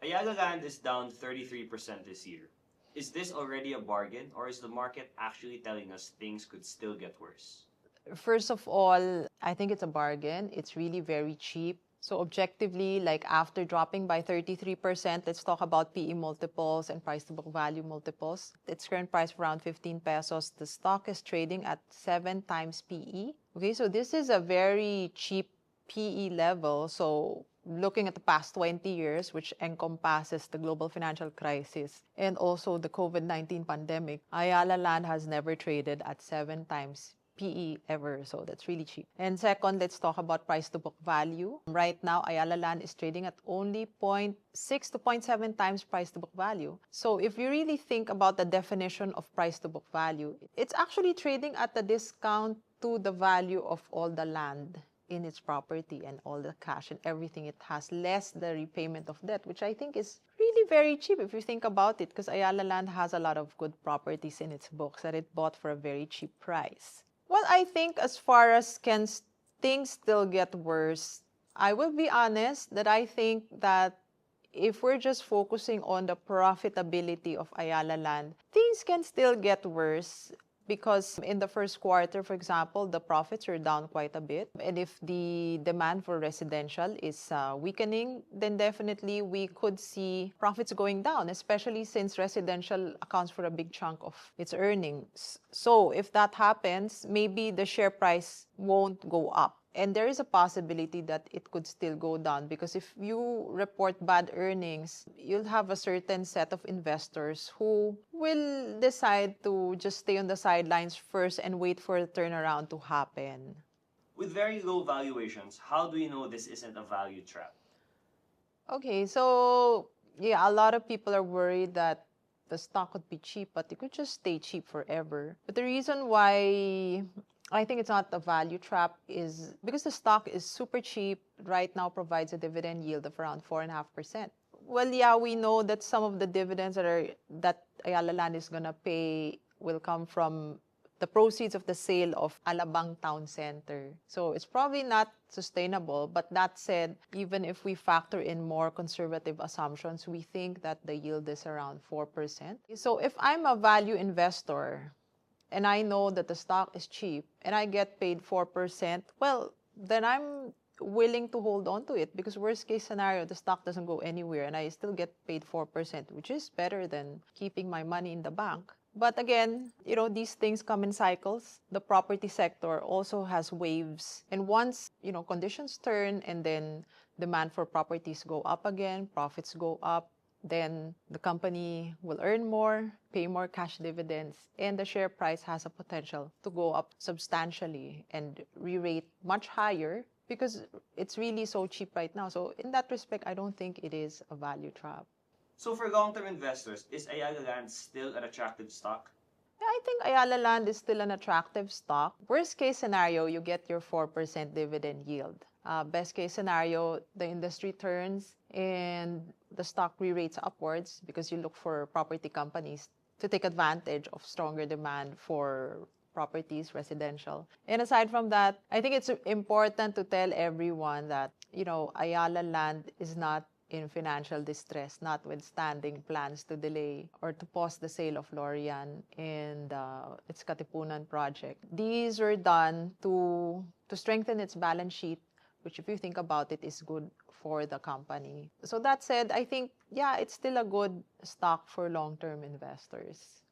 Ayala Land is down 33% this year. Is this already a bargain, or is the market actually telling us things could still get worse? First of all, I think it's a bargain. It's really very cheap. So objectively, like after dropping by 33%, let's talk about PE multiples and price to book value multiples. Its current price around 15 pesos. The stock is trading at 7 times PE. Okay, so this is a very cheap PE level. So looking at the past 20 years, which encompasses the global financial crisis and also the COVID-19 pandemic, Ayala Land has never traded at 7 times PE ever, so that's really cheap. And second, let's talk about price to book value. Right now, Ayala Land is trading at only 0.6 to 0.7 times price to book value. So if you really think about the definition of price to book value, it's actually trading at a discount to the value of all the land in its property and all the cash and everything it has, less the repayment of debt, which I think is really very cheap if you think about it, because Ayala Land has a lot of good properties in its books that it bought for a very cheap price. Well, I think as far as can things still get worse, I will be honest that I think that if we're just focusing on the profitability of Ayala Land, things can still get worse because in the first quarter, for example, the profits are down quite a bit. And if the demand for residential is weakening, then definitely we could see profits going down, especially since residential accounts for a big chunk of its earnings. So if that happens, maybe the share price won't go up. And there is a possibility that it could still go down because if you report bad earnings, you'll have a certain set of investors who will decide to just stay on the sidelines first and wait for a turnaround to happen. With very low valuations, how do we know this isn't a value trap? Okay, so yeah, a lot of people are worried that the stock could be cheap, but it could just stay cheap forever. But the reason why I think it's not a value trap is because the stock is super cheap, right now provides a dividend yield of around 4.5%. Well, yeah, we know that some of the dividends that Ayala Land is gonna pay will come from the proceeds of the sale of Alabang Town Center. So it's probably not sustainable. But that said, even if we factor in more conservative assumptions, we think that the yield is around 4%. So if I'm a value investor and I know that the stock is cheap and I get paid 4%, well, then I'm willing to hold on to it because worst case scenario, the stock doesn't go anywhere and I still get paid 4%, which is better than keeping my money in the bank. But again, these things come in cycles. The property sector also has waves. And once, conditions turn and then demand for properties go up again, profits go up, then the company will earn more, pay more cash dividends, and the share price has a potential to go up substantially and re-rate much higher because it's really so cheap right now. So in that respect, I don't think it is a value trap. So for long-term investors, is Ayala Land still an attractive stock? Yeah, I think Ayala Land is still an attractive stock. Worst case scenario, you get your 4% dividend yield. Best case scenario, the industry turns and the stock re-rates upwards because you look for property companies to take advantage of stronger demand for properties, residential. And aside from that, I think it's important to tell everyone that, Ayala Land is not in financial distress, notwithstanding plans to delay or to pause the sale of Lorian and its Katipunan project. These were done to strengthen its balance sheet, which if you think about it is good for the company. So that said, I think, yeah, it's still a good stock for long-term investors.